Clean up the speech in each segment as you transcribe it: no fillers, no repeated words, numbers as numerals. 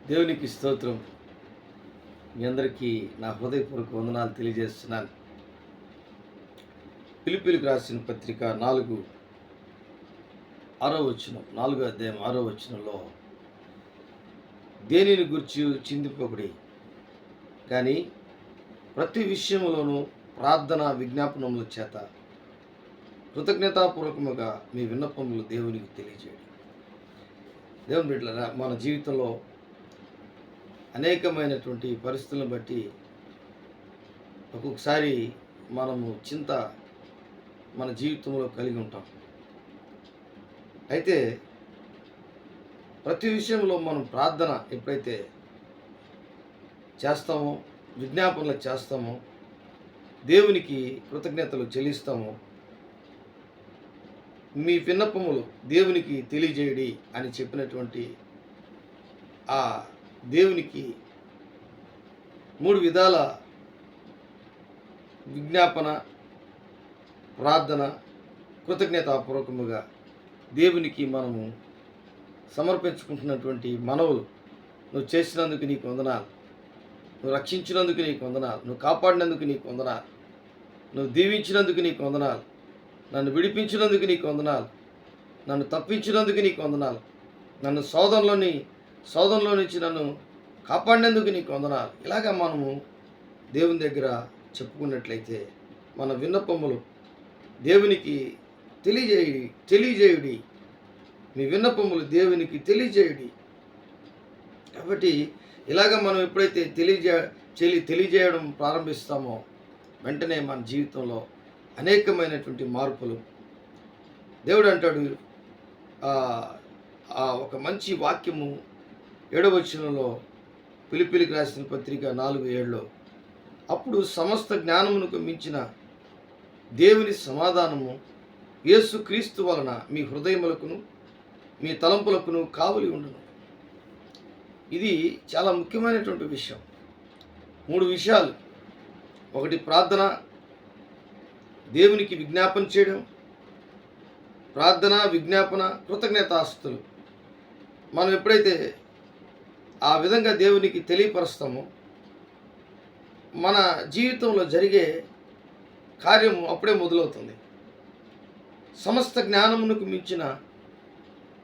దేవునికి స్తోత్రం. మీ అందరికీ నా హృదయపూర్వక వందనాలు తెలియజేస్తున్నాను. ఫిలిప్పీయులకు రాసిన పత్రిక 4 అధ్యాయం 6 వచనంలో దేనిని గురించి చింతింపకుడి, కానీ ప్రతి విషయములోనూ ప్రార్థన విజ్ఞాపనముల చేత కృతజ్ఞతాపూర్వకముగా మీ విన్నపములు దేవునికి తెలియజేయండి. దేవుని బిడ్డలారా, మన జీవితంలో అనేకమైనటువంటి పరిస్థితులను బట్టి ఒక్కొక్కసారి మనము చింత మన జీవితంలో కలిగి ఉంటాం. అయితే ప్రతి విషయంలో మనం ప్రార్థన ఎప్పుడైతే చేస్తామో, విజ్ఞాపనలు చేస్తామో, దేవునికి కృతజ్ఞతలు చెల్లిస్తామో, మీ విన్నపములు దేవునికి తెలియజేయడి అని చెప్పినటువంటి ఆ దేవునికి 3 విధాల విజ్ఞాపన, ప్రార్థన, కృతజ్ఞతాపూర్వకముగా దేవునికి మనము సమర్పించుకుంటున్నటువంటి మనవులు. నువ్వు చేసినందుకు నీకు వందనాలు, నువ్వు రక్షించినందుకు నీకు వందనాలు, నువ్వు కాపాడినందుకు నీకు వందనాలు, నువ్వు దీవించినందుకు నీకు వందనాలు, నన్ను విడిపించినందుకు నీకు వందనాలు, నన్ను తప్పించినందుకు నీకు వందనాలు, నన్ను శోధనలో నుంచి నన్ను కాపాడినందుకు నీకు వందనాలు. ఇలాగా మనము దేవుని దగ్గర చెప్పుకున్నట్లయితే మన విన్నపములు దేవునికి తెలియజేయుడి, మీ విన్నపములు దేవునికి తెలియజేయుడి. కాబట్టి ఇలాగ మనం ఎప్పుడైతే తెలియజేయడం ప్రారంభిస్తామో వెంటనే మన జీవితంలో అనేకమైనటువంటి మార్పులు. దేవుడు అంటాడు, ఒక మంచి వాక్యము 7వ వచనంలో ఫిలిప్పీయులకు రాసిన పత్రిక 4:7లో, అప్పుడు సమస్త జ్ఞానమునకు మించిన దేవుని సమాధానము యేసుక్రీస్తు వలన మీ హృదయములకును మీ తలంపులకును కావలి ఉండును. ఇది చాలా ముఖ్యమైనటువంటి విషయం. 3 విషయాలు. ఒకటి ప్రార్థన, దేవునికి విజ్ఞాపన చేయడం, ప్రార్థన, విజ్ఞాపన, కృతజ్ఞతాస్తుతులు. మనం ఎప్పుడైతే ఆ విధంగా దేవునికి తెలియపరుస్తామో మన జీవితంలో జరిగే కార్యము అప్పుడే మొదలవుతుంది. సమస్త జ్ఞానమునకు మించిన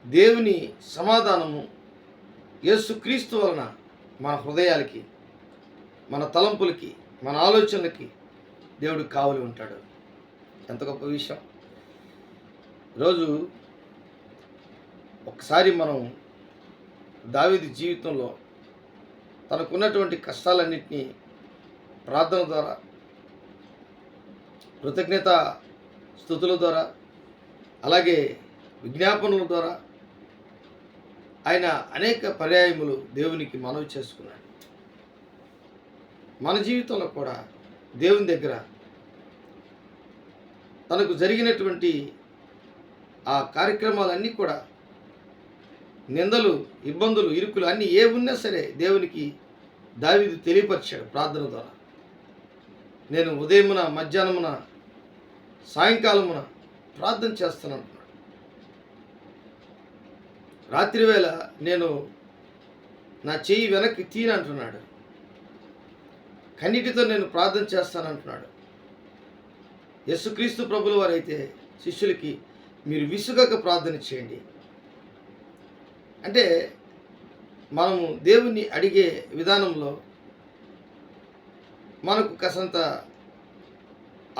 దేవుని సమాధానము యేసుక్రీస్తు వలన మన హృదయాలకి, మన తలంపులకి, మన ఆలోచనలకి దేవుడు కావలి ఉంటాడు. ఎంత గొప్ప విషయం. ఈరోజు ఒకసారి మనం దావీదు జీవితంలో తనకున్నటువంటి కష్టాలన్నింటినీ ప్రార్థన ద్వారా, కృతజ్ఞత స్తుతుల ద్వారా, అలాగే విజ్ఞాపనల ద్వారా ఆయన అనేక పర్యాయములు దేవునికి మనవి చేసుకున్నాడు. మన జీవితంలో కూడా దేవుని దగ్గర తనకు జరిగినటువంటి ఆ కార్యక్రమాలన్నీ కూడా, నిందలు, ఇబ్బందులు, ఇరుకులు అన్నీ ఏ ఉన్నా సరే దేవునికి దావీదు తెలియపరిచాడు ప్రార్థన ద్వారా. నేను ఉదయమున, మధ్యాహ్నమున, సాయంకాలమున ప్రార్థన చేస్తాను అంటున్నాడు. రాత్రివేళ నేను నా చెయ్యి వెనక్కి తీనంటున్నాడు. కన్నిటితో నేను ప్రార్థన చేస్తానంటున్నాడు. యేసుక్రీస్తు ప్రభుల వారైతే శిష్యులకి మీరు విసుగక ప్రార్థన చేయండి అంటే, మనము దేవుణ్ణి అడిగే విధానంలో మనకు కాసంత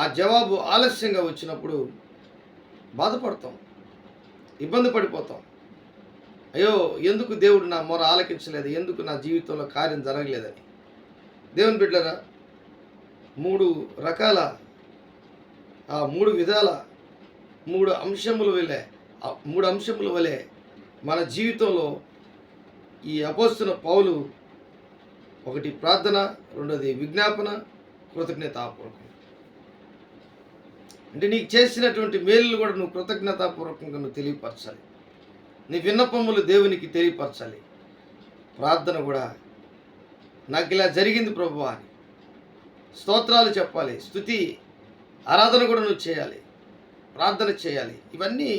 ఆ జవాబు ఆలస్యంగా వచ్చినప్పుడు బాధపడతాం, ఇబ్బంది పడిపోతాం. అయ్యో, ఎందుకు దేవుడు నా మొర ఆలకించలేదు, ఎందుకు నా జీవితంలో కార్యం జరగలేదని. దేవుని బిడ్డలారా, 3 రకాల, 3 విధాల, 3 అంశముల వలె మన జీవితంలో ఈ అపోస్తలుడైన పౌలు, ఒకటి ప్రార్థన, రెండోది విజ్ఞాపన, కృతజ్ఞతాపూర్వకం. అంటే నీకు చేసినటువంటి మేలులు కూడా నువ్వు కృతజ్ఞతాపూర్వకంగా నువ్వు తెలియపరచాలి. నీ విన్నపములు దేవునికి తెలియపరచాలి. ప్రార్థన కూడా, నాకు ఇలా జరిగింది ప్రభువా అని స్తోత్రాలు చెప్పాలి. స్తుతి, ఆరాధన కూడా నువ్వు చేయాలి, ప్రార్థన చేయాలి. ఇవన్నీ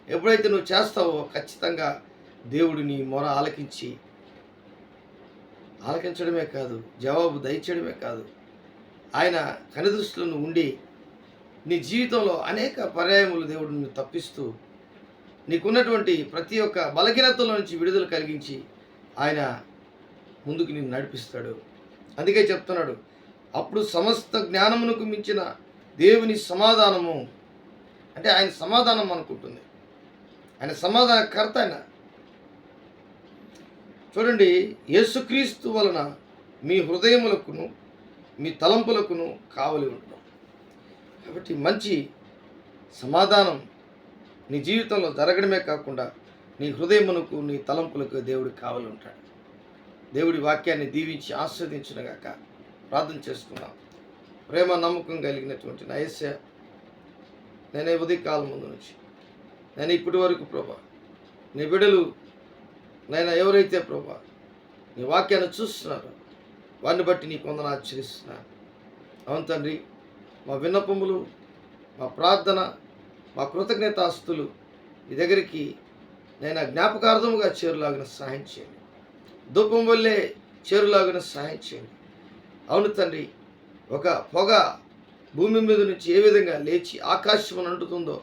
ఎప్పుడైతే నువ్వు చేస్తావో ఖచ్చితంగా దేవుడు నీ మొర ఆలకించి ఆలకించడమే కాదు, జవాబు దయచేయడమే కాదు, ఆయన కనుదృష్టిలో ఉండి నీ జీవితంలో అనేక పర్యాయములు దేవుడు నిన్ను తప్పిస్తూ నీకున్నటువంటి ప్రతి ఒక్క బలహీనతలో నుంచి విడుదల కలిగించి ఆయన ముందుకు నిన్ను నడిపిస్తాడు. అందుకే చెప్తున్నాడు, అప్పుడు సమస్త జ్ఞానమునకు మించిన దేవుని సమాధానము, అంటే ఆయన సమాధానం అనుకుంటుంది, ఆయన సమాధానకర్త ఆయన. చూడండి, యేసుక్రీస్తు వలన మీ హృదయములకును మీ తలంపులకును కావలి ఉండడం. కాబట్టి మంచి సమాధానం నీ జీవితంలో జరగడమే కాకుండా నీ హృదయమునకు నీ తలంపులకు దేవుడు కావలి ఉంటాడు. దేవుడి వాక్యాన్ని దీవించి ఆస్వాదించునుగాక. ప్రార్థన చేసుకుందాం. ప్రేమ నమ్మకం కలిగినటువంటి నా యేసయ్య, నేనే ఉదయకాలం ముందు నుంచి నేను ఇప్పటి వరకు ప్రభా నీ బిడ్డలు నైనా ఎవరైతే ప్రభా నీ వాక్యాన్ని చూస్తున్నారో వారిని బట్టి నీకు వందనాలు ఆచరిస్తున్నాను. అవును తండ్రి, మా విన్నపములు, మా ప్రార్థన, మా కృతజ్ఞతాస్తులు నీ దగ్గరికి నేను జ్ఞాపకార్థముగా చేరులాగిన సహాయం చేయండి. ధూపం వల్లే చేరులాగిన సహాయం చేయండి. అవును తండ్రి, ఒక పొగ భూమి మీద నుంచి ఏ విధంగా లేచి ఆకాశం అంటుతుందో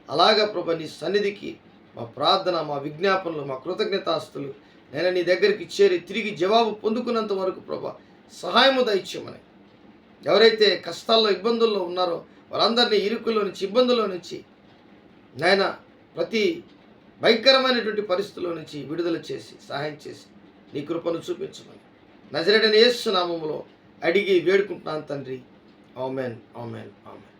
అలాగా ప్రభా నీ సన్నిధికి మా ప్రార్థన, మా విజ్ఞాపనలు, మా కృతజ్ఞతాస్తులు నేను నీ దగ్గరికి చేరి తిరిగి జవాబు పొందుకున్నంత వరకు ప్రభా సహాయము దయచేయమని. ఎవరైతే కష్టాల్లో ఇబ్బందుల్లో ఉన్నారో వారందరినీ ఇరుకుల్లో నుంచి, ఇబ్బందుల్లో నుంచి నాయన ప్రతి భయంకరమైనటువంటి పరిస్థితుల్లో నుంచి విడుదల చేసి సహాయం చేసి నీ కృపను చూపించమని నజరేయుడైన యేసు నామములో అడిగి వేడుకుంటున్నాను తండ్రి. ఆమేన్, ఆమేన్, ఆమేన్.